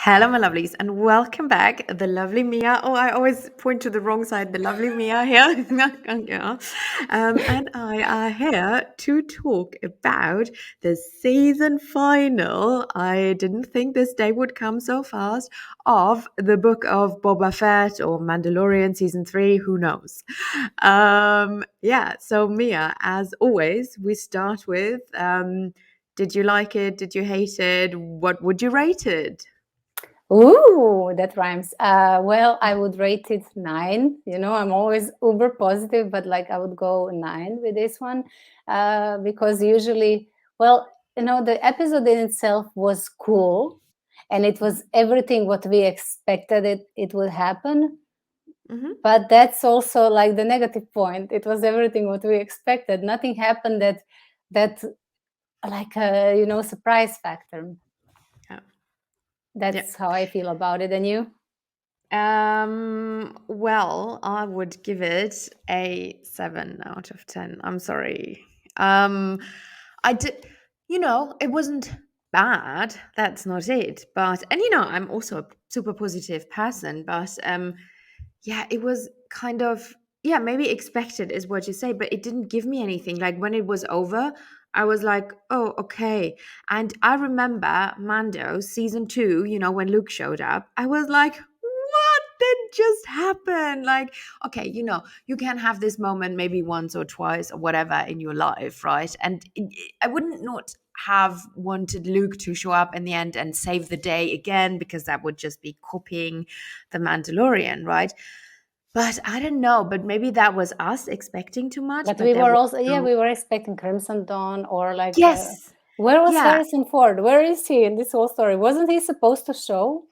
Hello, my lovelies, and welcome back. The lovely Mia. Oh, I always point to the wrong side. The lovely Mia here. Yeah. And I are here to talk about the season final. I didn't think this day would come so fast. Of the Book of Boba Fett or Mandalorian season 3. Who knows? Yeah. So Mia, as always, we start with. Did you like it? Did you hate it? What would you rate it? Ooh, that rhymes. Well, I would rate it 9. I'm always uber positive, but like I would go 9 with this one because usually, well, the episode in itself was cool, and it was everything what we expected it would happen. Mm-hmm. But that's also like the negative point. It was everything what we expected. Nothing happened that like a surprise factor. Yeah. That's how I feel about it. And you? Well, I would give it a 7 out of 10. I'm sorry. I did, it wasn't bad. That's not it. But, and I'm also a super positive person, but yeah, it was kind of, yeah, maybe expected is what you say, but it didn't give me anything. Like when it was over, I was like, oh, okay. And I remember Mando season 2, when Luke showed up, I was like, what did just happen? Like, okay, you can have this moment maybe once or twice or whatever in your life, right? And I wouldn't not have wanted Luke to show up in the end and save the day again, because that would just be copying the Mandalorian, right? But I don't know, but maybe that was us expecting too much. But But we there were was also, no. we were expecting Crimson Dawn or like, Yes, where was yeah, Harrison Ford? Where is he in this whole story? Wasn't he supposed to show?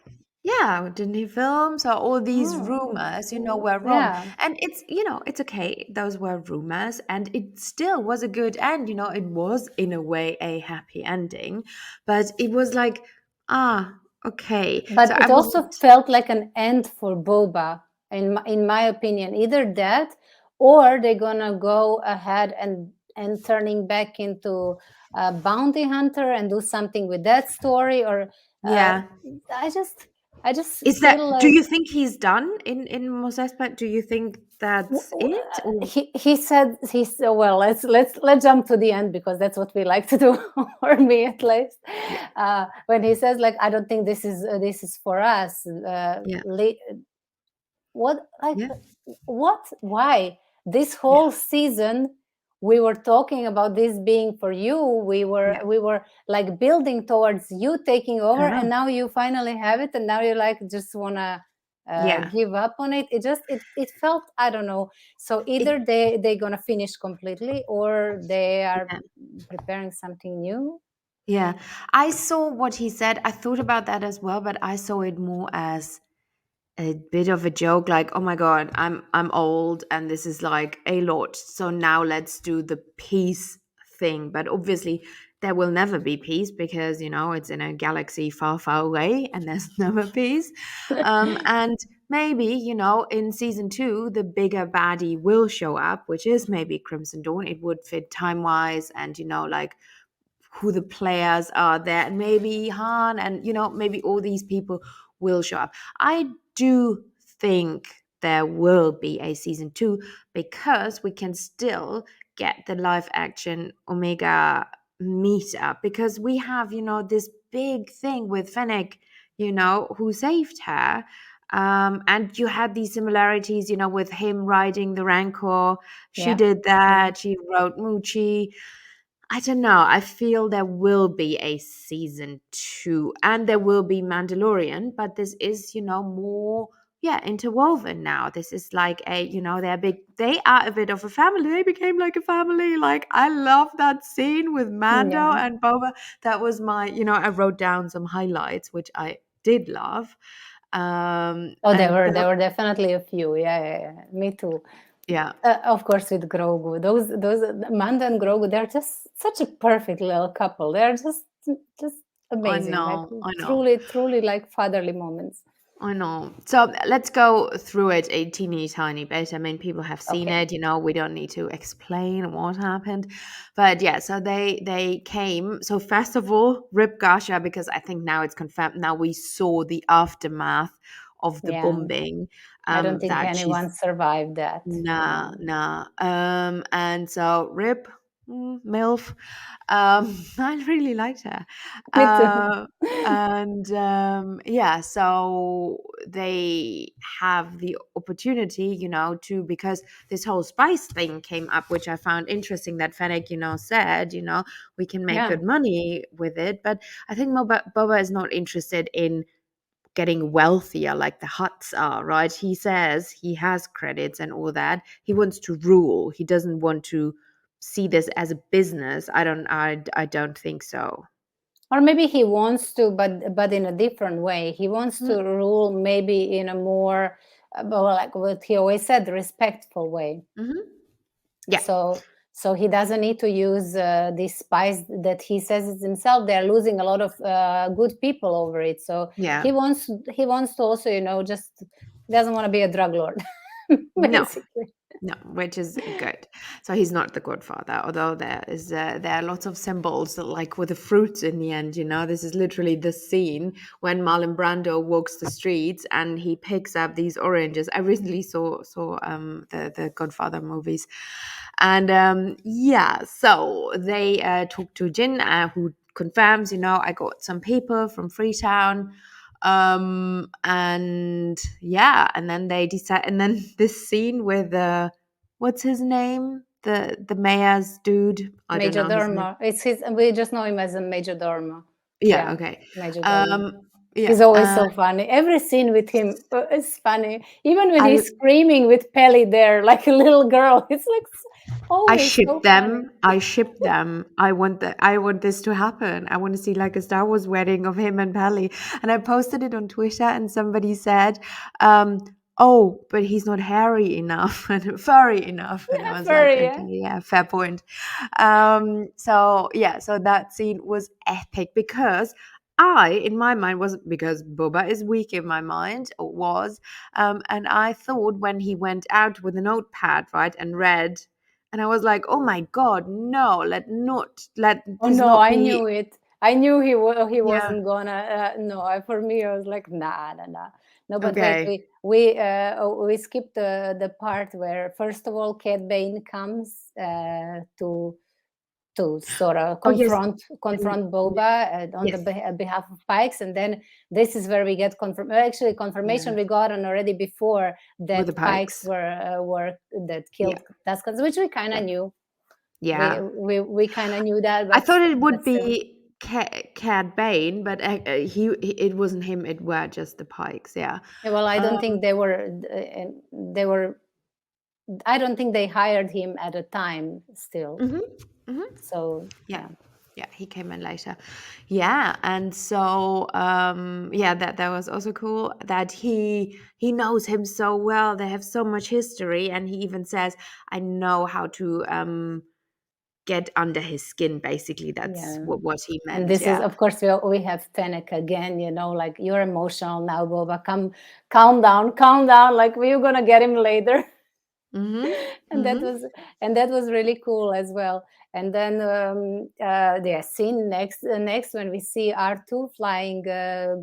yeah. Didn't he film? So all these Oh, rumors, were wrong. yeah. And it's okay. Those were rumors, and it still was a good end. It was in a way a happy ending, but it was like, okay. But So I it also wasn't. felt like an end for Boba, in my opinion. Either that, or they're gonna go ahead and turning back into a bounty hunter and do something with that story. Or uh, Yeah. I just Is that? feel Do like you think he's done in most aspect? Do you think that's it? Or he said well, let's jump to the end because that's what we like to do, or me at least. yeah, When he says like, I don't think this is for us. yeah, What, like, yeah, what, why this yeah, whole season we were talking about this being for you? we were yeah. we were like building towards you taking over, I and know. now you finally have it, and now you like just wanna Yeah. give up on it. It felt, I don't know. So It, either they're gonna finish completely, or they are yeah. preparing something new. Yeah. I saw what he said. I thought about that as well, but I saw it more as a bit of a joke, like, oh my god, I'm old and this is like a lot, so now let's do the peace thing. But obviously there will never be peace, because it's in a galaxy far, far away, and there's never peace. And maybe in season 2 the bigger baddie will show up, which is maybe Crimson Dawn. It would fit time wise, and like who the players are there, and maybe Han, and maybe all these people will show up. I do think there will be a season 2, because we can still get the live action Omega meetup, because we have this big thing with Fennec, who saved her. And you had these similarities, with him riding the Rancor. She Yeah. did that. She wrote Moochie. I don't know. I feel there will be a season 2, and there will be Mandalorian, but this is, more, yeah, interwoven now. This is like they are a bit of a family. They became like a family. Like, I love that scene with Mando Yeah. and Boba. That was my, I wrote down some highlights, which I did love. Oh, there And were there were definitely a few. Yeah, yeah, yeah. Me too. yeah, Of course, with Grogu, those Mando and Grogu, they're just such a perfect little couple. They're just I amazing, like know, I know. truly, truly like fatherly moments. I know. So let's go through it a teeny tiny bit. I mean, people have seen Okay. it. We don't need to explain what happened, but yeah. So they came. So first of all, Rip Gasha, because I think now it's confirmed. Now we saw the aftermath of the Yeah. bombing. I don't think That anyone she's survived that. nah, Yeah. nah. And so Rip, MILF. I really liked her. Me too. Uh, and yeah, so they have the opportunity, to because this whole spice thing came up, which I found interesting that Fennec, said, we can make Yeah. good money with it. But I think Boba is not interested in getting wealthier like the Huts are, right? He says he has credits and all that. He wants to rule. He doesn't want to see this as a business. I don't think so. Or maybe he wants to, but in a different way. He wants to rule maybe in a more, well, like what he always said, respectful way. Mm-hmm. Yeah, So he doesn't need to use these spies that he says it himself. They're losing a lot of good people over it. So yeah. he wants to also, just he doesn't want to be a drug lord, No, basically. no, which is good. So he's not the godfather, although there are lots of symbols like with the fruits in the end. This is literally the scene when Marlon Brando walks the streets and he picks up these oranges. I recently saw the Godfather movies, and yeah, so they talk to Jin, who confirms, I got some people from Freetown, and yeah, and then they decide, and then this scene with what's his name, the mayor's dude, I don't Major know his name. Dorma. It's his. We just know him as a Major Dorma. Yeah, Yeah, okay. Major Dorma. Yeah, He's always so funny. Every scene with him is funny. Even when I he's screaming with Pelly there, like a little girl, it's like I always ship so them. funny. I ship them. I want this to happen. I want to see like a Star Wars wedding of him and Pally. And I posted it on Twitter, and somebody said, "Oh, but he's not hairy enough and furry enough." And I was like, Furry, "Okay, yeah. yeah, fair point." So yeah, so that scene was epic because in my mind, was because Boba is weak in my mind, or was, and I thought when he went out with a notepad, right, and read, and I was like, "Oh my god, no! Let Oh this no, not I be." knew it. I knew he Yeah. wasn't gonna. No, for me, I was like, nah, nah, nah. No, but wait, Okay. we skipped the part where first of all, Cad Bane comes to sort of Oh yes. confront Yeah. Boba on the Yes. behalf of Pikes, and then this is where we get confirmation Yeah. we got on already before With that the Pikes pikes. were that Yeah. killed Tuscans, which we kind Yeah. of knew. We Yeah. we kind of knew that, I but thought it would still. be Cad Bane, but it wasn't him. It were just the pikes. Yeah. Yeah, well, I don't Um. think they were. I don't think they hired him at a time still. Mhm. Mhm. So Yeah. yeah, Yeah, he came in later. Yeah, and so yeah, that was also cool that he knows him so well. They have so much history, and he even says, "I know how to get under his skin." Basically, that's yeah. what he And meant. this is, Yeah. of course, we have Fennec again. Like you're emotional now, Boba. Come, calm down, calm down. Like we're gonna get him later. Mhm. and that Mhm. was and that was really cool as well. And then the scene next when we see R2 flying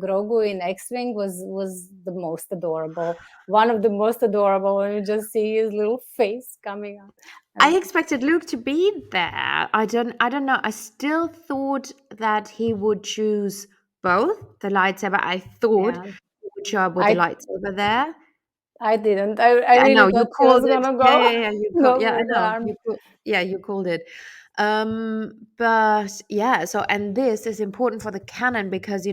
Grogu in X-wing was the most adorable, one of the most adorable, when you just see his little face coming out. I And expected Luke to be there. I don't know. I still thought that he would choose both the lightsaber. I thought yeah, he would show up with the I lightsaber there. I didn't. I I really know you thought he was called it. gonna Yeah, go yeah, yeah. You called. go Yeah, I with the know. army. Yeah, you called it. But yeah. So, and this is important for the canon because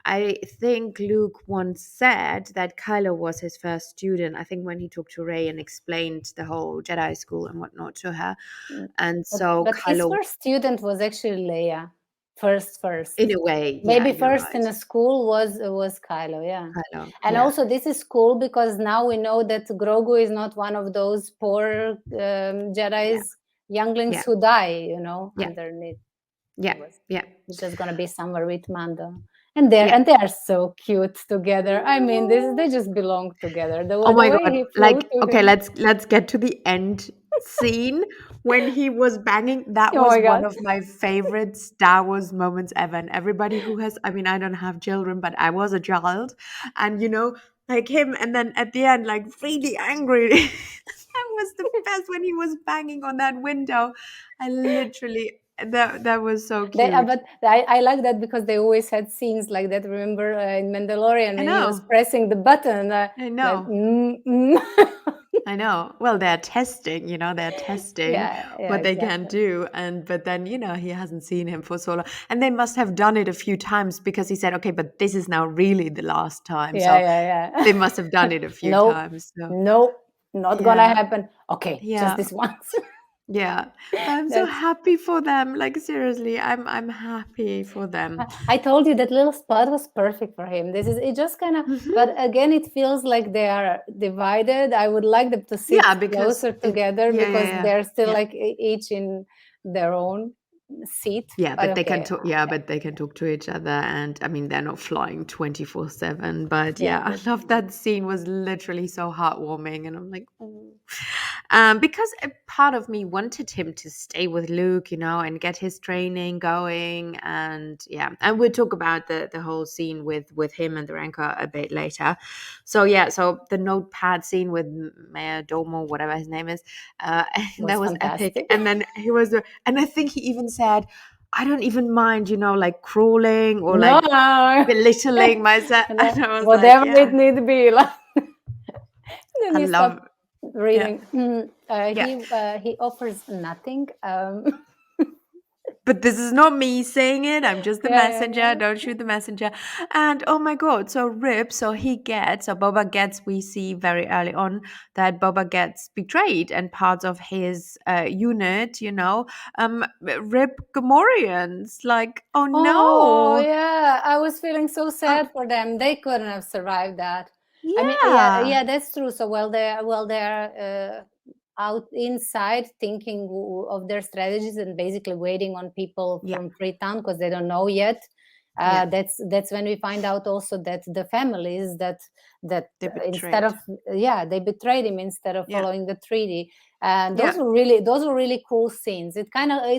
I think Luke once said that Kylo was his first student. I think when he talked to Rey and explained the whole Jedi school and whatnot to her, Mm. and But so his Kylo, first student was actually Leia. First. in a way, yeah, Maybe you're first in right. a school was Kylo, yeah. Kylo, And yeah, also this is cool because now we know that Grogu is not one of those poor yeah, Jedi's younglings yeah, who die, yeah, underneath. He yeah, was yeah. he's just gonna be somewhere with Mando. And Yeah. they are so cute together. I mean, they just belong together. Oh The my way god. he flew Like, to okay, him. let's get to the end scene when he was banging. That Oh was my one god. of my favorite Star Wars moments ever. And everybody who has, I mean, I don't have children, but I was a child. And like him, and then at the end, like really angry. That was the best when he was banging on that window. I literally that was so cute. But I like that because they always had scenes like that. Remember in Mandalorian I when he was know. pressing the button, I that know. mm. I know. Well, they're testing, they're testing Yeah, what they can exactly. do. But then, he hasn't seen him for so long. And they must have done it a few times because he said, okay, but this is now really the last time. So they Yeah. must have done it a few No, times. So, no, not gonna yeah. happen. Okay, just Yeah. this once. Yeah. I'm so That's happy for them. Like seriously, I'm happy for them. I told you that little spot was perfect for him. This is it just kind of, but Mhm. again, it feels like they are divided. I would like them to sit Yeah, because closer together yeah, yeah, because yeah. they're still Yeah. like each in their own seat. Yeah, But but they can okay, talk. Yeah, but they can talk to each other, and I mean, they're not flying 24/7. But yeah, yeah, I that's love true. that scene. Was literally so heartwarming, and I'm like, oh. Because a part of me wanted him to stay with Luke, and get his training going, and yeah, and we'll talk about the whole scene with him and the Rancor a bit later. So yeah, so the notepad scene with Mayor Domo, whatever his name is, that Was was epic, fantastic. and then he was. And I think he even said, I don't even mind, like crawling or No, like belittling myself. And I was like, whatever it yeah, need to be. Like, then I he stopped love, yeah, reading. yeah. He offers nothing. But this is not me saying it. I'm just the messenger. Yeah. Don't shoot the messenger. And oh my god, so Rip, so Boba gets, we see very early on that Boba gets betrayed and parts of his unit, Rip Gamorreans. Like, oh Oh no. yeah, I was feeling so Uh, sad for them. They couldn't have survived that. I mean, yeah. yeah, that's true. So they're out inside thinking of their strategies and basically waiting on people Yeah. from Freetown because they don't know yet. Yeah. That's when we find out also that the families that They instead betrayed. of they betrayed him instead of Yeah. following the treaty. And Yeah. those were really cool scenes. It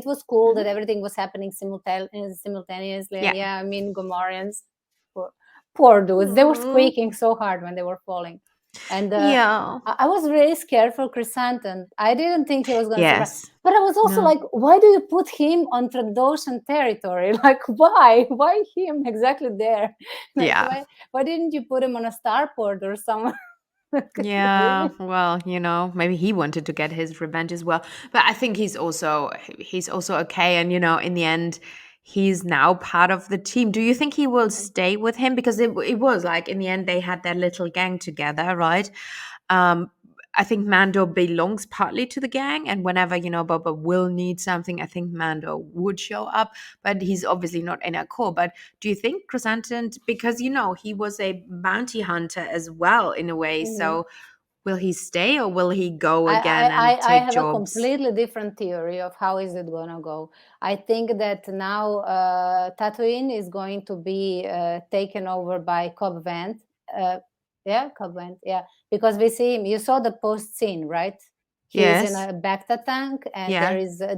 was cool that Mhm. everything was happening simultaneously. And Yeah. yeah, I mean, Gomorians, poor, poor dudes, they were Aw. squeaking so hard when they were falling. And Yeah. I was really scared for Chrysanthemum. I didn't think he was going to survive. Yes. But I was also No. like, why do you put him on Trandoshan territory? Like, why? Why him exactly there? Like, Yeah. why didn't you put him on a starport or somewhere? Yeah. Really? Well, maybe he wanted to get his revenge as well. But I think he's also okay. And in the end, he's now part of the team. Do you think he will stay with him? Because it was like in the end they had their little gang together, right? Um, I think Mando belongs partly to the gang, and whenever Boba will need something, I think Mando would show up. But he's obviously not in a core. But do you think Chrysanthemum, because he was a bounty hunter as well in a way, Mhm. so will he stay or will he go again and I take have a jobs? completely different theory of how is it gonna go. I think that now Tatooine is going to be taken over by Cobb Vanth. Uh, yeah, Cobb Vanth. Yeah, because we see him. You saw the post scene, right? He is in Yes. a Bacta tank, and Yeah.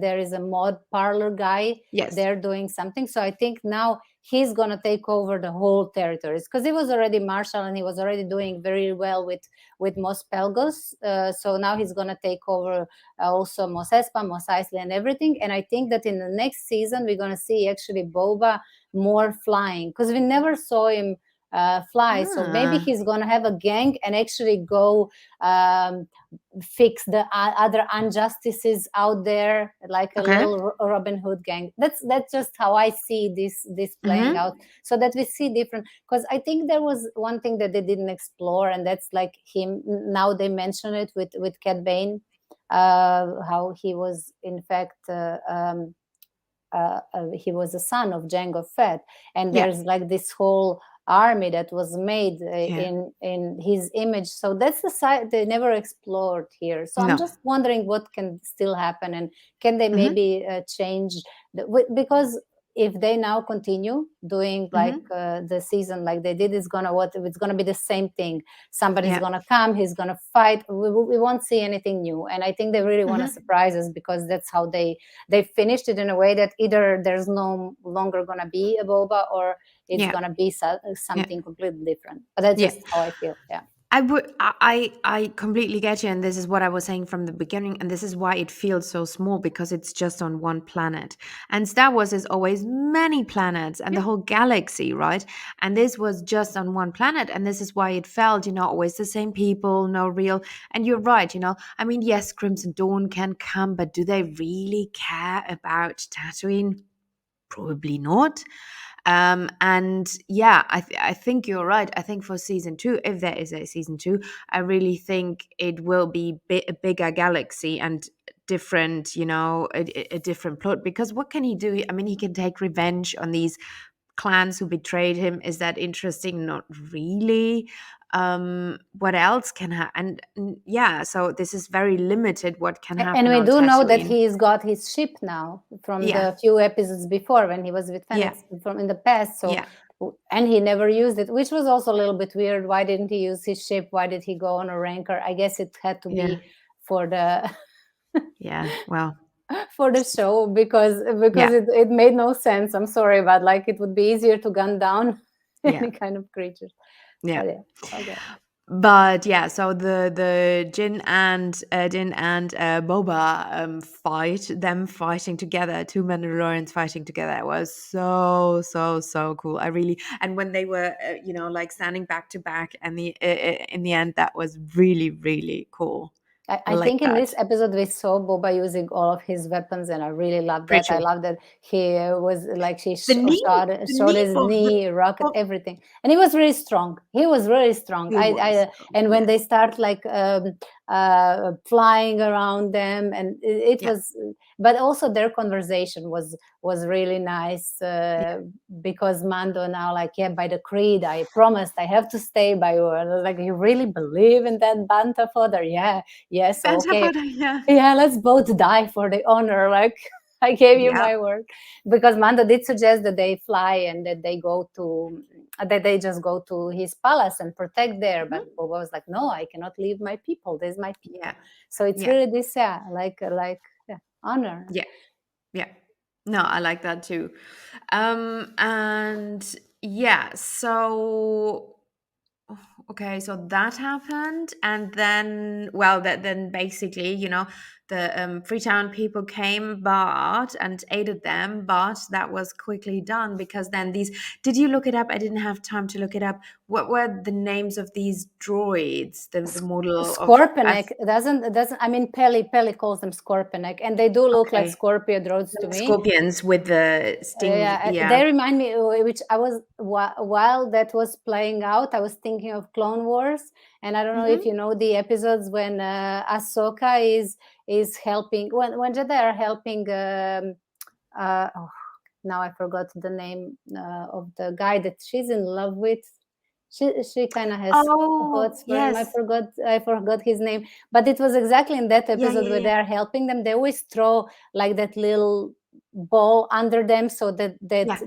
there is a mod parlor guy Yes. there doing something. So I think now he's gonna take over the whole territories because he was already marshal and he was already doing very well with Mos Pelgos. So now he's going to take over also Mos Espa, Mos Eisley, and everything. And I think that in the next season, we're going to see actually Boba more flying because we never saw him fly. So maybe Ah, he's going to have a gang and actually go um, fix the other injustices out there, like a okay. little Robin Hood gang. That's just how I see this playing Mm-hmm. out. So that we see different, because I think there was one thing that they didn't explore, and that's like him. Now they mention it with Cat Bane, how he was in fact he was a son of Jango Fett, and Yeah. there's like this whole army that was made Yeah. in his image. So that's the side they never explored here. So I'm No. just wondering what can still happen, and can they Mm-hmm. maybe change because if they now continue doing like Mm-hmm. the season like they did, it's gonna be the same thing. Somebody's Yeah. gonna come, he's gonna fight. We won't see anything new, and I think they really want to Mm-hmm. surprise us, because that's how they finished it, in a way that either there's no longer gonna be a Boba, or it's Yeah. gonna be Yeah. something completely different. But that's Yeah. just how I feel. Yeah. I completely get you, and this is what I was saying from the beginning, and this is why it feels so small, because it's just on one planet. And Star Wars is always many planets and the whole galaxy, right? And this was just on one planet, and this is why it felt, always the same people, no real. And you're right, I mean, yes, Crimson Dawn can come, but do they really care about Tatooine? Probably not. And yeah, I think you're right. I think for season two, if there is a season two, I really think it will be a bigger galaxy and different, a different plot. Because what can he do? I mean, he can take revenge on these clans who betrayed him. Is that interesting? Not really. What else can happen? Yeah, so this is very limited what can And happen we on do know that Tatooine. he's got his ship now from Yeah, the few episodes before, when he was with yeah, Fennec from in the past. So, yeah, and he never used it, which was also a little bit weird. Why didn't he use his ship? Why did he go on a Rancor? I guess it had to yeah, be for the yeah. Well, for the show, because yeah, it made no sense. I'm sorry, but like it would be easier to gun down yeah, any kind of creatures. yeah. But yeah, okay. But yeah, so the Jin and Boba fight, them fighting together, two Mandalorians fighting together, was so cool. I really, and when they were like standing back to back, and in the end, that was really cool. I I like think in that. this episode we saw Boba using all of his weapons, and I really love Pretty that. I true. love that he was like The showed knee his of the knee, rocket, of everything, and he was really strong. He was really strong. he was. And when they Yes. start like flying around them, and it Yeah. was, but also their conversation was really nice, Yeah. because Mando now like, yeah, by the creed I promised I have to stay by you. And I was like, you really believe in that Banta fodder? Yeah. Yes, okay. Pentapoda, yeah. Yeah, let's both die for the honor. Like, I gave you Yeah. my word. Because Mando did suggest that they fly, and that they just go to his palace and protect there. But Mhm. Boba was like, no, I cannot leave my people. There's my Yeah. people. So it's Yeah. really this, yeah, like yeah, honor. Yeah. Yeah. No, I like that too. And yeah, so okay, so that happened, and then, well, that then basically, the Freetown people came, but and aided them, but that was quickly done, because then these. Did you look it up? I didn't have time to look it up. What were the names of these droids? The model of. Scorpionek doesn't I mean, Peli calls them Scorpionek, and they do look like Okay, Scorpio droids to the me. scorpions with the sting. Yeah, Yeah. they remind me, which I was while that was playing out, I was thinking of Clone Wars, and I don't know if Hmm. you know the episodes when Ahsoka is helping, when Jedi are helping. Oh, now I forgot the name of the guy that she's in love with. She kind of has Oh thoughts for him. yes. I forgot his name, but it was exactly in that Yeah, episode yeah, where yeah. they are helping them. They always throw like that little ball under them, so that Yeah.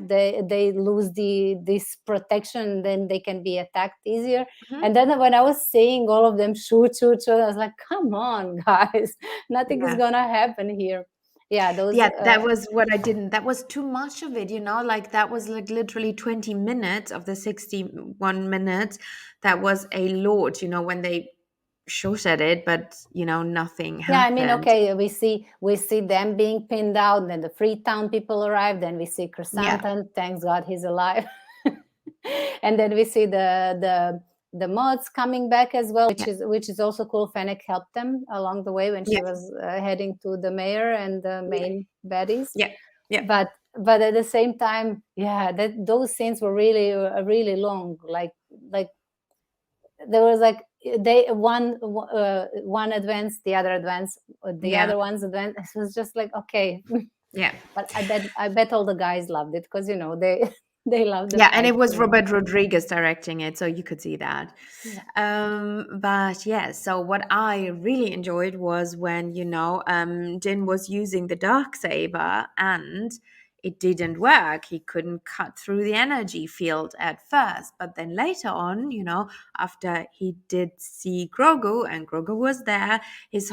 they lose this protection, then they can be attacked easier. Hmm. And then when I was seeing all of them shoot, I was like, come on, guys, nothing is Yeah. gonna happen here. Yeah, those Yeah, that was what I didn't. That was too much of it, like that was like literally 20 minutes of the 61 minutes. That was a lot, when they shot at it, but nothing Yeah, I mean, happened. okay, we see them being pinned out, then the Freetown people arrive, then we see Yeah. Chrysanthemum, thanks God he's alive. And then we see the mods coming back as well, Yeah. which is also cool. Fennec helped them along the way when Yeah. she was heading to the mayor and the Yeah. main baddies. Yeah. Yeah. But at the same time, yeah, that those scenes were really long. Like there was like they one advance, the other advance, the Yeah. other one's advance. It was just like, okay. Yeah. But I bet all the guys loved it, because they they love the Yeah, and fight it was scene. Robert Rodriguez directing it, so you could see that. Yeah. But yeah, so what I really enjoyed was when Din was using the dark saber, and it didn't work. He couldn't cut through the energy field at first, but then later on, after he did see Grogu and Grogu was there, his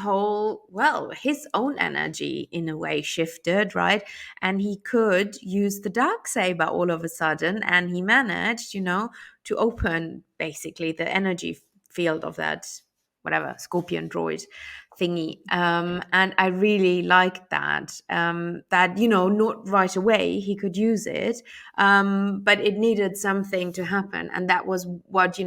own energy in a way shifted, right? And he could use the dark saber all of a sudden, and he managed, to open basically the energy field of that whatever scorpion droid thingy. And I really liked that. That not right away he could use it, but it needed something to happen, and that was what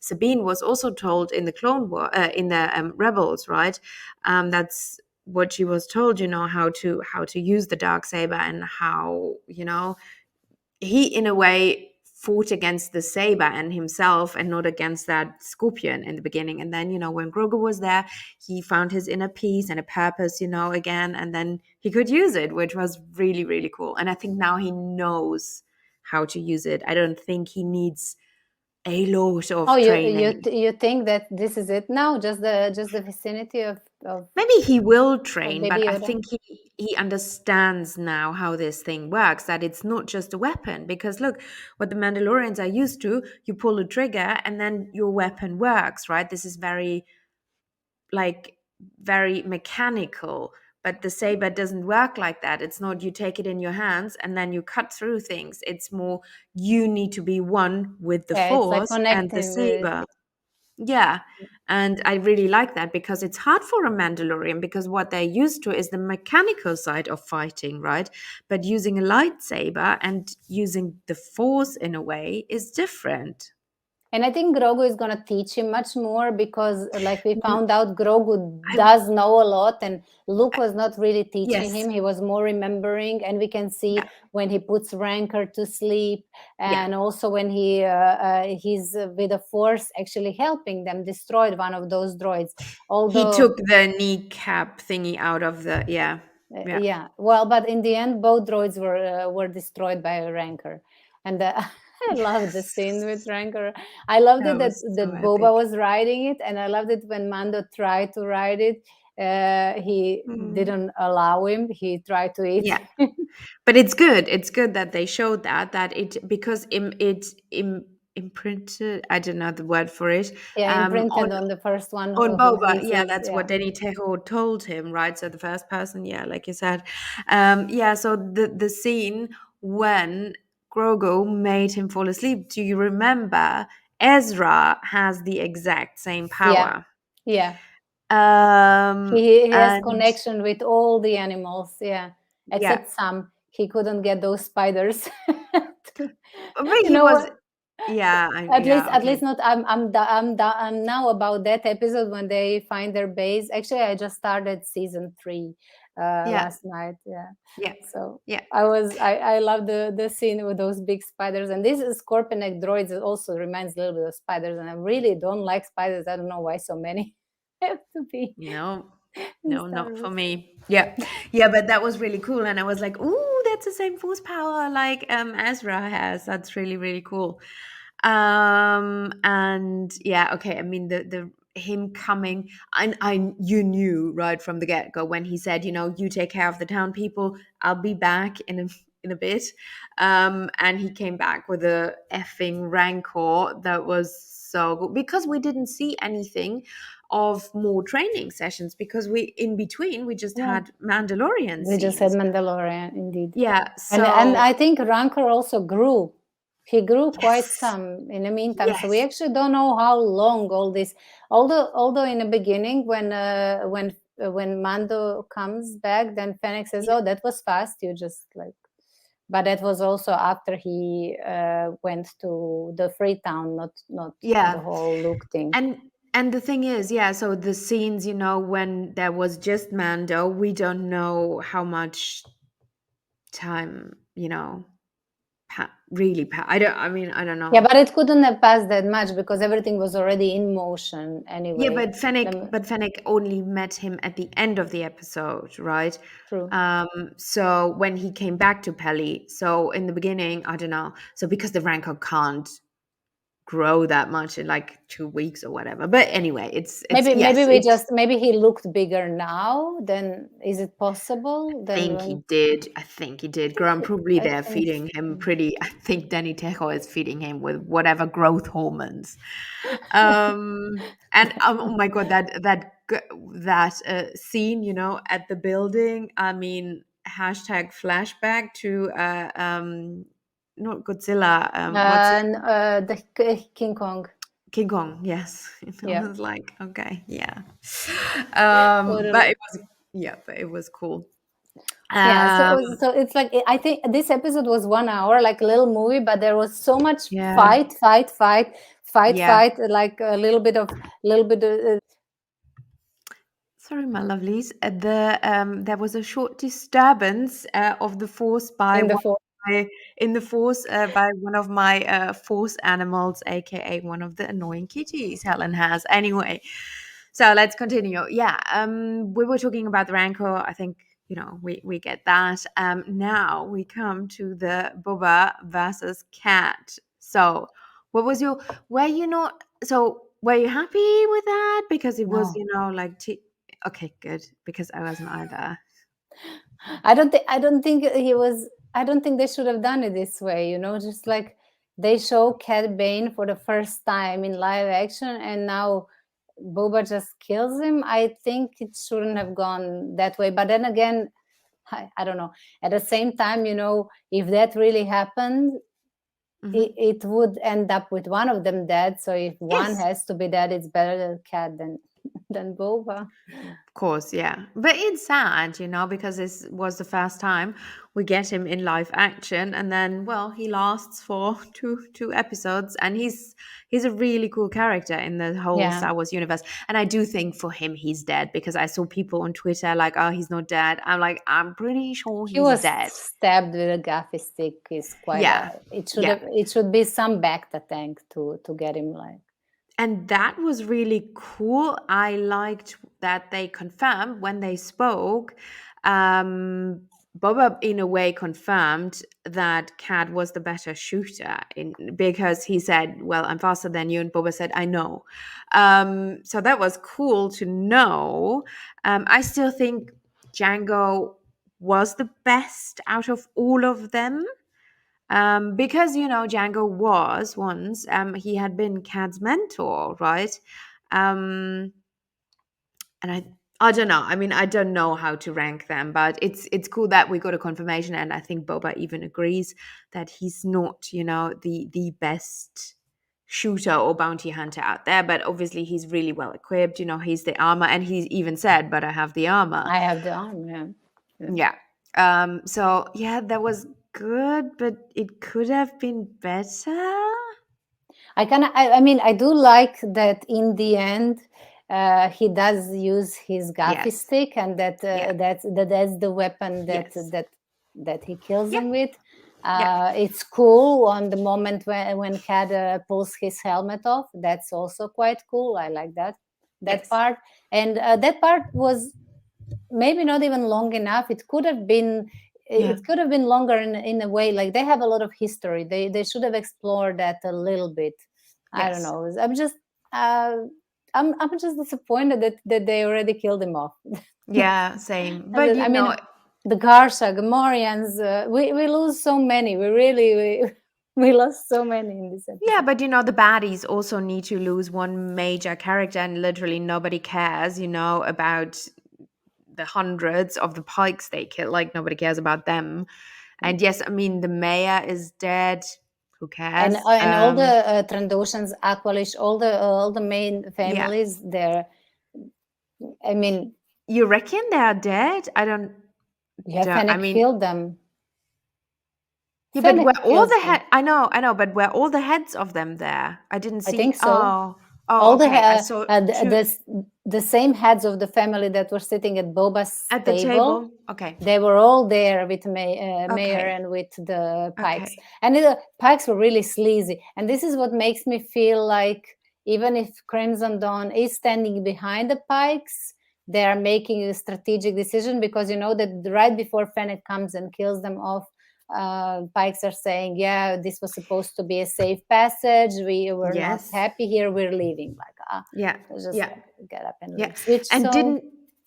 Sabine was also told in the Clone War, in the Rebels, right? That's what she was told, how to use the dark saber, and how he in a way fought against the saber and himself, and not against that scorpion in the beginning. And then when Grogu was there, he found his inner peace and a purpose, again, and then he could use it, which was really, really cool. And I think now he knows how to use it. I don't think he needs a lot Oh, of you training. you think that this is it now? Just the vicinity of Maybe he will of train, but Baby I Yoda? think he understands now how this thing works, that it's not just a weapon. Because look, what the Mandalorians are used to, you pull a trigger and then your weapon works, right? This is like very mechanical. But the saber doesn't work like that. It's not you take it in your hands and then you cut through things. It's more you need to be one with the Yeah, it's like force and the connecting with. saber. Yeah. And I really like that, because it's hard for a Mandalorian, because what they're used to is the mechanical side of fighting, right? But using a lightsaber and using the force in a way is different. And I think Grogu is going to teach him much more because, like we Mm, found out, Grogu I, does know a lot, and Luke I was not really teaching yes. him. He was more remembering, and we can Yeah. see when he puts Rancor to sleep, Yeah. and also when he's with the Force actually helping them destroy one of those droids. He Although took the kneecap thingy out of the, yeah. Yeah. yeah, well, but in the end, both droids were destroyed by a Rancor, and I loved the scene with Rancor. I loved it That that was so Boba epic. was riding it, and I loved it when Mando tried to ride it. He Mm. didn't allow him. He tried to eat. Yeah. But it's good. It's good that they showed that it, because imprinted, I don't know the word for it, Yeah, on imprinted on the first one who Boba. he Yeah, sees. that's Yeah, what Danny Tejo told him, right? So the first person, yeah, like you said. Yeah, so the scene when Grogu made him fall asleep, do you remember? Ezra has the exact same yeah, power. yeah. Um He has and connection with all the animals. Yeah, yeah, except some. He couldn't get those spiders. but You he know was, what? yeah, At okay. least not. I'm now about that episode when they find their base. Actually, I just started season 3 Yeah, last night. Yeah, yeah, so yeah. I love the scene with those big spiders, and this scorpion egg droids. It also reminds a little bit of spiders, and I really don't like spiders. I don't know why so many have to be No, in no, Star not for Wars. me. Yeah, yeah, but that was really cool, and I was like, "Ooh, that's the same force power like Ezra has." That's really, really cool. And yeah, okay. I mean, the him coming, I you knew right from the get go when he said, you take care of the town people. I'll be back in a bit. And he came back with a effing rancor that was so good, because we didn't see anything of more training sessions, because we in between we just No, had Mandalorian we just had scenes. Mandalorian, indeed. Yeah, And so I think Rancor also grew. He grew quite yes, some in the meantime. So we yes, actually don't know how long all this. Although in the beginning, when Mando comes back, then Fennec says, yeah, "Oh, that was fast. You just like." But that was also after he went to the Freetown, not the yeah. whole Luke thing. And and the thing is, yeah, so the scenes, when there was just Mando, we don't know how much time, I don't Yeah, know. but it couldn't have passed that much because everything was already in motion Yeah, anyway. but Fennec, The, only met him at the end of the episode, right? true. So when he came back to Pelly, so in the beginning, I don't know. So because the Rancor can't grow that much in like 2 weeks or whatever. But anyway, it's Maybe yes, we it's. just maybe he looked bigger now. Then is it possible? Then Think when he did. I think he did grow. And probably I they're think feeding him pretty. I think Danny Trejo is feeding him with whatever growth hormones. And oh my god, that scene, at the building. I mean, hashtag flashback to not Godzilla. What's it? the King Kong. King Kong. Yes, I Yeah, was like, okay, yeah. But totally. it was, yeah, but it was cool. Yeah, Um, so it's like I think this episode was 1 hour, like a little movie, but there was so much yeah, fight, fight, fight, fight, yeah. fight, like a little bit of Sorry, my lovelies. There was a short disturbance of the force in the forest. in the force by one of my force animals, aka one of the annoying kitties Helen has. Anyway, so let's continue. Yeah, we were talking about the Rancor. I think we get that. Now we come to the Boba versus Cat. So, what was your? Were you not? So, were you happy with that? Because it was, No, like. Okay, good, because I wasn't either. I don't think they should have done it this way, just like they show Cat Bane for the first time in live action and now Boba just kills him. I think it shouldn't have gone that way. But then again, I don't know. At the same time, if that really happened, Mhm. it would end up with one of them dead. So if one Yes. has to be dead, it's better than Cat than Boba. Of course, yeah. But it's sad, because this was the first time we get him in live action, and then, well, he lasts for two episodes, and he's a really cool character in the whole Yeah. Star Wars universe. And I do think for him he's dead, because I saw people on Twitter like, oh, he's not dead. I'm like, I'm pretty sure He he's was dead. stabbed with a gaffy stick. Is quite a. Yeah. Yeah. It should be some Bacta tank to get him like. And that was really cool. I liked that they confirmed when they spoke. Um, Boba, in a way, confirmed that Cat was the better shooter because he said, "Well, I'm faster than you," and Boba said, "I know." So that was cool to know. I still think Django was the best out of all of them. Because Django was once he had been Cad's mentor, right? Um, and I don't know. I mean, I don't know how to rank them, but it's cool that we got a confirmation, and I think Boba even agrees that he's not the best shooter or bounty hunter out there, but obviously he's really well equipped. He's the armor, and he even said, "But I have the armor." I have the arm. Yeah. Yeah. Yeah. So yeah, that was good, but it could have been better. I mean, I do like that in the end, he does use his gaffy Yes. stick, and Yeah. that's the weapon Yes. that he kills Yep. him with. Yep. It's cool on the moment when Cad pulls his helmet off. That's also quite cool. I like that Yes. part, and that part was maybe not even long enough. Yeah. It could have been longer in a way. Like they have a lot of history. They should have explored that a little bit. I don't Yes. know. Uh, I'm just disappointed that they already killed him off. Yeah. Same. And But I mean, the Garsha, Gamorreans, we lose so many. We lost so many in this yeah, episode. but the baddies also need to lose one major character, and literally nobody cares, about the hundreds of the pikes they kill. Like nobody cares about them. And yes, I mean the mayor is dead. Who cares? And all the Trandoshans, Aqualish, all the main Yeah. families there. I mean, You reckon they are dead? yeah, I Fennec mean, killed them. yeah, but were Fennec all kills the them. head? I know, but were all the heads of them there? I didn't I see. think so. Oh, All okay. I saw two the same heads of the family that were sitting at Boba's at the table, table. Okay, they were all there with Mayor okay, and with the Pikes, okay. and the Pikes were really sleazy. And this is what makes me feel like even if Crimson Dawn is standing behind the Pikes, they are making a strategic decision, because you know that right before Fennec comes and kills them off, Pikes are saying, yeah, this was supposed to be a safe passage, we were not Yes. happy here, we're leaving. Like, Yeah. just Yeah. like get up and Yeah. leave. Switch. And So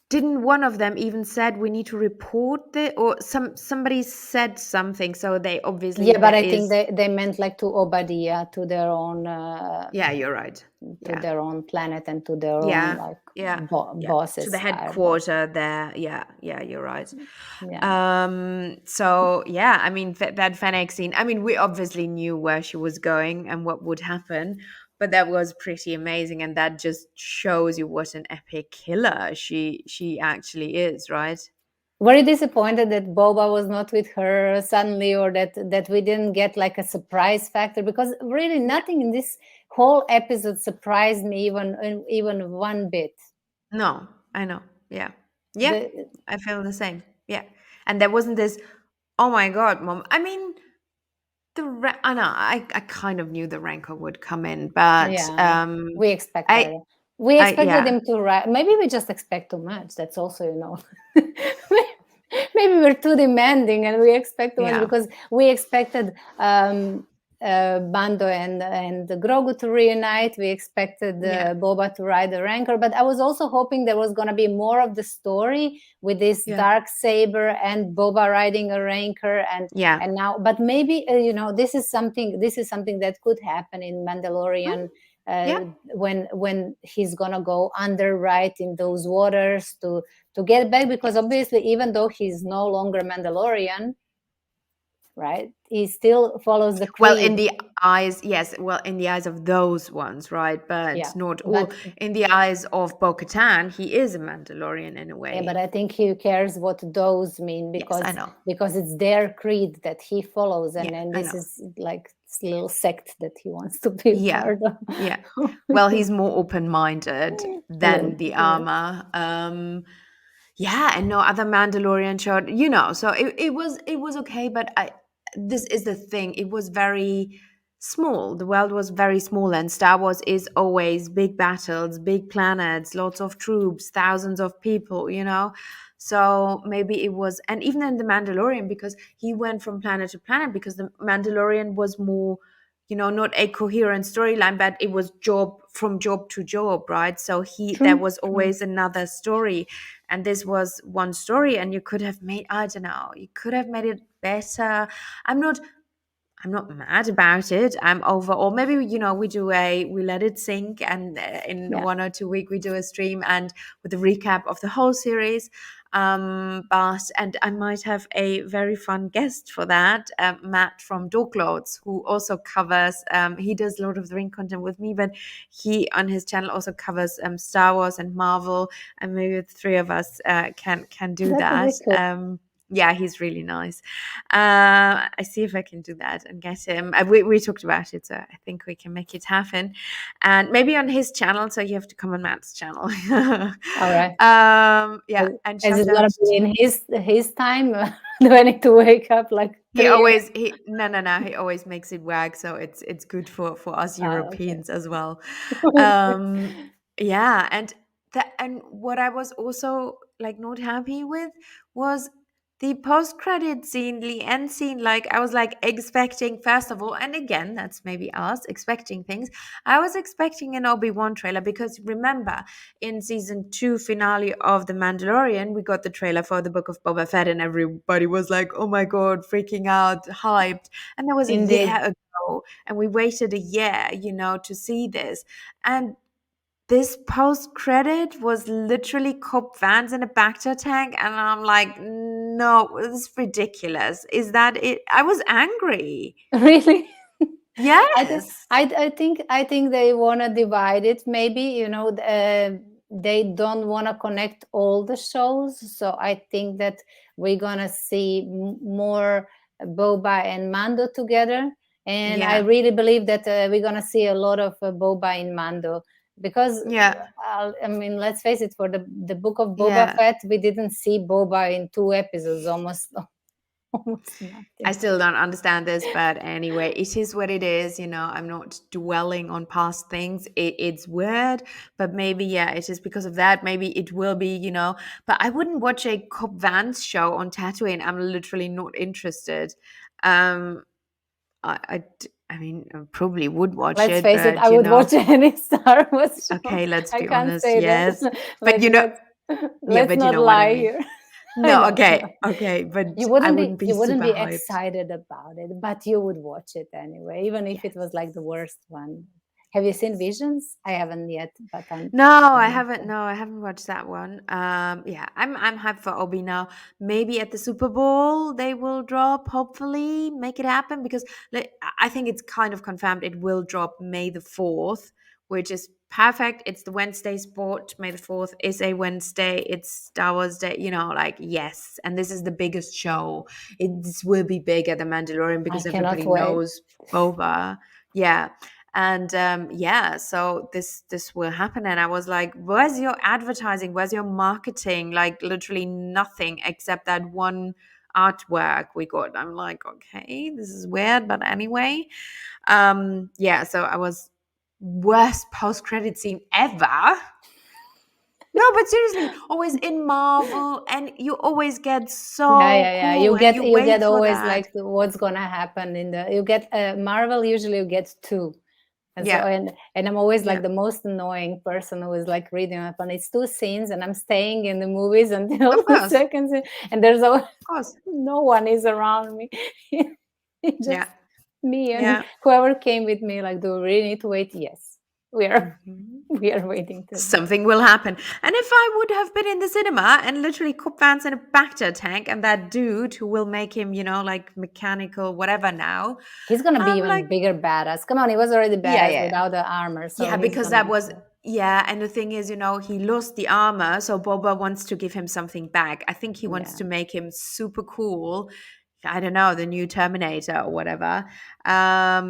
didn't one of them even said we need to report the, or somebody said something, so they obviously yeah, but there I think is. they meant like to Obadiah, to their own Yeah, you're right. Yeah. planet and to their own Yeah. like Yeah. Yeah. To the bosses, higher boss. headquarter there. Yeah. Yeah, you're right. Yeah. So yeah, I mean that Fennec scene, I mean we obviously knew where she was going and what would happen, but that was pretty amazing, and that just shows you what an epic killer she actually is, right? Were you disappointed that Boba was not with her suddenly, or that we didn't get like a surprise factor? Because really, Yeah. nothing in this whole episode surprised me even one bit. No, I know. Yeah. Yeah. The I feel the same. Yeah. And there wasn't this, oh my God, mom. I mean, I know, I kind of knew the Rancor would come in, but Yeah, we I expected we expected yeah, him to write. Maybe we just expect too much. That's also, maybe we're too demanding and we expect too much, yeah, because we expected Bando and Grogu to reunite. We expected yeah, Boba to ride the Rancor, but I was also hoping there was going to be more of the story with this yeah, dark saber and Boba riding a Rancor, yeah. and now, but maybe this is something that could happen in Mm, Mandalorian, yeah. when he's gonna go under, right, in those waters to get back, because obviously even though he's no longer Mandalorian, right, he still follows the Well, creed. in the eyes, yes. Well, in the eyes of those ones, right? But Yeah, not all. but In the eyes of Bo-Katan, he is a Mandalorian in a yeah, but way. I think he cares what those mean, Yes, I because know. it's their creed that he follows, Yeah, and I this know. is like this little sect that he wants to be a Yeah, part of. yeah. Well, he's more open-minded A little than bit, the yeah. armor. Yeah, and no other Mandalorian showed, so it was okay, but I this is the thing. It was very small. The world was very small, and Star Wars is always big battles, big planets, lots of troops, thousands of people. So maybe it was, and even in the Mandalorian, because he went from planet to planet, because the Mandalorian was more, not a coherent storyline, but it was job to job, right? So there True, was true. always another story, and this was one story, and you could have made, I don't know, you could have made it better. I'm not mad about it. I'm overall, maybe, we let it sink, and in Yeah. 1 or 2 weeks we do a stream and with a recap of the whole series. But and I might have a very fun guest for that, Matt from Dorklords, who also covers. He does Lord of the Ring content with me, but he on his channel also covers Star Wars and Marvel, and maybe the three of us can do That would that. be cool. Yeah, he's really nice. I see if I can do that and get him. We talked about it, so I think we can make it happen, and maybe on his channel. So you have to come on Matt's channel. All right. Yeah, and Is shout it gonna out be to. in his time? Do I need to wake up like He 3 always he no, he always makes it work, so it's good for us Okay. Europeans as well. Okay. Yeah, and what I was also like not happy with was the post-credit scene, the end scene. Like I was like expecting, first of all, and again, that's maybe us expecting things. I was expecting an Obi-Wan trailer, because remember, in season 2 finale of The Mandalorian, we got the trailer for the Book of Boba Fett, and everybody was like, "Oh my god, freaking out, hyped!" And that was a Indeed. year ago, and we waited a year, to see this. And this post credit was literally Cobb Vans in a Bacta tank, and I'm like, no, this is ridiculous. Is that it? I was angry. Really? I think Yes. I think they want to divide it. Maybe, they don't want to connect all the shows. So I think that we're gonna see more Boba and Mando together. And I Yeah. really believe that we're gonna see a lot of Boba in Mando, because Yeah. I mean, let's face it, for the Book of Boba Yeah. Fett, we didn't see Boba in 2 episodes, almost almost I nothing. still don't understand this, but anyway, it is what it is. I'm not dwelling on past things. It's weird, but maybe, yeah, it is because of that. Maybe it will be. But I wouldn't watch a Cobb Vance show on Tatooine. I'm literally not interested. Um, I mean, I probably would watch Let's it, face it, I but would watch any Star Wars show. okay, let's I be can't honest. say that. Yes, but Like yeah, let's but you not know what I lie mean. here. I No, know, I know. okay, okay, but I wouldn't be You wouldn't super be hyped. excited about it, but you would watch it anyway, even if it Yes. was like the worst one. Have you seen Visions? I haven't yet, but I'm No, I planning haven't. to. No, I haven't watched that one. Yeah, I'm hyped for Obi now. Maybe at the Super Bowl they will drop. Hopefully, make it happen because like, I think it's kind of confirmed it will drop May the 4th, which is perfect. It's the Wednesday sport. May the 4th is a Wednesday. It's Star Wars Day. Like yes, and this is the biggest show. This will be bigger than Mandalorian I because cannot everybody wait. knows Boba. Yeah, and yeah, so this will happen, and I was like, where's your advertising, where's your marketing? Like literally nothing except that one artwork we got. I'm like, okay, this is weird, but anyway. Yeah, so I was worst post-credit scene ever. No, but seriously, always in Marvel, and you always get Yeah, so yeah, yeah. cool and you You get wait for always that. like what's gonna happen in the you get Marvel usually you get two. And so Yeah, and I'm always yeah, like the most annoying person who is like reading up on it's two scenes and I'm staying in the movies until of the course, second scene and there's always of course. no one is around me. It's Yeah, just me and yeah. whoever came with me, like, do we really need to wait? Yes. We are Mhm. we are waiting to Something will happen. And if I would have been in the cinema and literally Coop Vance in a Bacta tank and that dude who will make him, like mechanical, whatever now, he's gonna be I'm like, even bigger badass. Come on, he was already yeah, badass yeah, without the armor, so yeah, he's because gonna that be was, cool. yeah. And the thing is, he lost the armor. So Boba wants to give him something back. I think he wants Yeah. to make him super cool. I don't know, the new Terminator or whatever,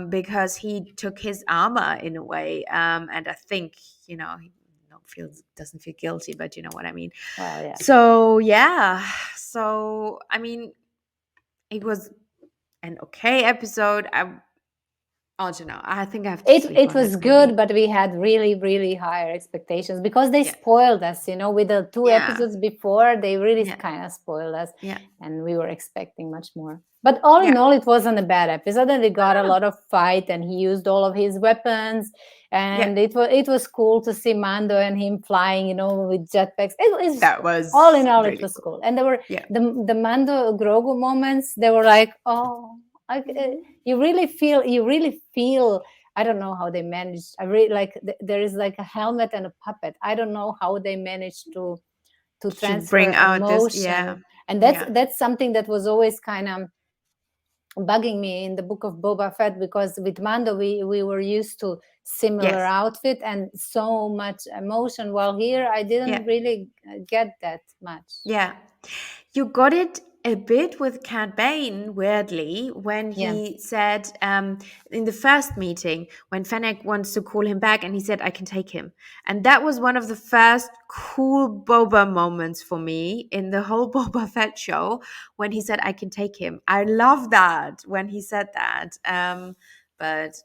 because he took his armor in a way. And I think, he doesn't feel guilty, but you know what I mean. Well, yeah. So yeah, so I mean, it was an okay episode. I don't know. I think I have to sleep It on it was good, maybe. but we had really, really higher expectations because they Yeah, spoiled us, with the two yeah, episodes before, they really yeah, kind of spoiled us yeah, and we were expecting much more. But all in yeah, all, it wasn't a bad episode and we got a lot of fight and he used all of his weapons yeah. and it was cool to see Mando and him flying, with jetpacks. It was That all in was all, it really was cool. cool. And there were Yeah. the Mando Grogu moments, they were like, oh, I, Mhm. you really feel. I don't know how they managed. I really like there is like a helmet and a puppet. I don't know how they managed to To transfer bring out this, emotion. yeah, And yeah, that's something that was always kind of bugging me in the Book of Boba Fett because with Mando we were used to similar yes, outfit and so much emotion. While here I yeah. didn't really get that much. Yeah. You got it a bit with Cad Bane, weirdly, when Yeah, he said in the first meeting, when Fennec wants to call him back, and he said, I can take him. And that was one of the first cool Boba moments for me in the whole Boba Fett show, when he said, I can take him. I love that when he said that. But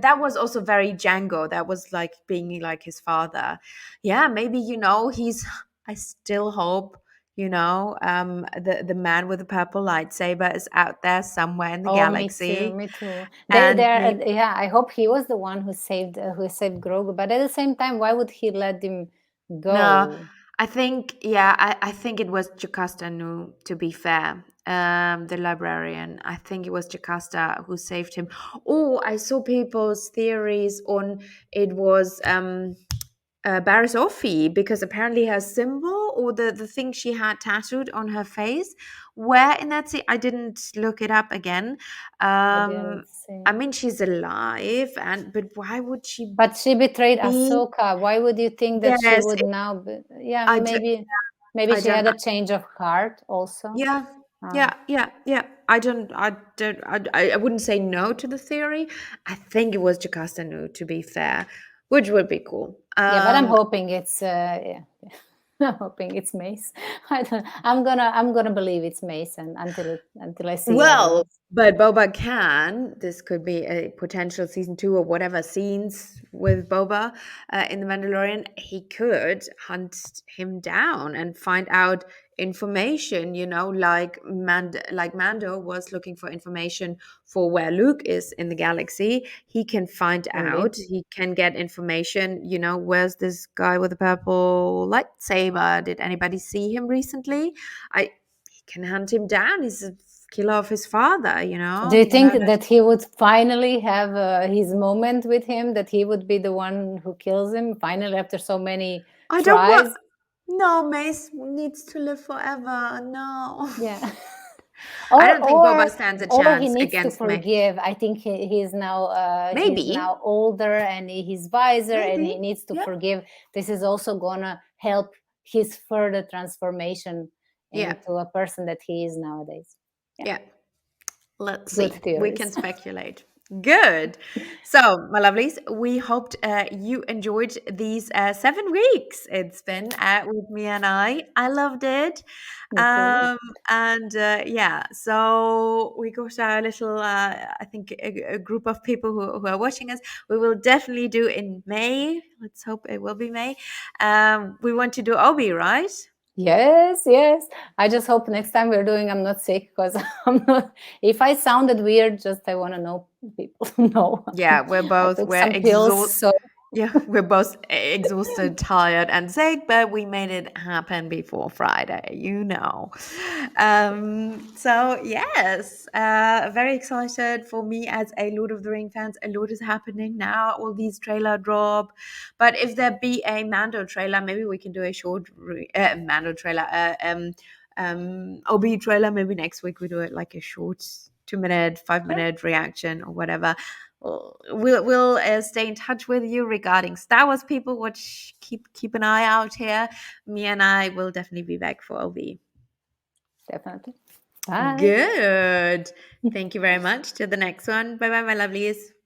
that was also very Django. That was like being like his father. Yeah, maybe, he's, I still hope the man with the purple lightsaber is out there somewhere in the oh, me too, galaxy, me too. and They're maybe yeah. I hope he was the one who saved Grogu. But at the same time, why would he let him no, go? I think, yeah, I think it was Jocasta Nu, to be fair, the librarian. I think it was Jocasta who saved him. Oh, I saw people's theories on it was Barris Offee, because apparently her symbol, or the thing she had tattooed on her face, where in that scene, I didn't look it up again. I didn't see. I mean, she's alive, but why would she But she betrayed be? Ahsoka. Why would you think that she Yes, would now? Yeah, I, d- maybe I she don't. had a change of heart also. Yeah, Uh, yeah, yeah, yeah. I wouldn't say no to the theory. I think it was Jocasta Nu, to be fair, which would be cool. yeah, but I'm hoping it's yeah. I'm hoping it's Mace. I'm gonna believe it's Mace and until I see Well, evidence. but Boba can. This could be a potential season 2 or whatever scenes with Boba in The Mandalorian. He could hunt him down and find out information, like Mando was looking for information for where Luke is in the galaxy. He can find Indeed. out, he can get information, where's this guy with the purple lightsaber? Did anybody see him recently? He can hunt him down. He's a killer of his father, Do you he think murdered. that he would finally have his moment with him, that he would be the one who kills him finally after so many I don't want. tries? No, Mace needs to live forever. No. Yeah. I or don't think or Boba stands a or he chance needs to against me. forgive. I think he's Maybe. now older and he's wiser and he Maybe. needs to Yeah. forgive. This is also gonna help his further transformation Yeah. into a person that he is nowadays. Yeah. Yeah. Let's Good see. We can theories. speculate. Good. So, my lovelies, we hoped you enjoyed these 7 weeks. It's been with me and I. I loved it. Me too. And yeah, so we got our little, I think, a group of people who are watching us. We will definitely do in May. Let's hope it will be May. We want to do Obi, right? Yes, yes. I just hope next time we're doing, I'm not sick, because I'm not. If I sounded weird, just I want to know people know. Yeah, I took we're some pills, exhausted. so Yeah, we're both exhausted, tired, and sick, but we made it happen before Friday, So yes, very excited for me as a Lord of the Ring fans. A lot is happening now. All these trailer drop, but if there be a Mando trailer, maybe we can do a short Mando trailer. OB trailer. Maybe next week we do it like a short 2 minute, 5 minute reaction or whatever. We'll stay in touch with you regarding Star Wars people. Watch, keep an eye out here. Me and I will definitely be back for OV. definitely. Bye. Good. Thank you very much. To the next one. Bye bye, my lovelies.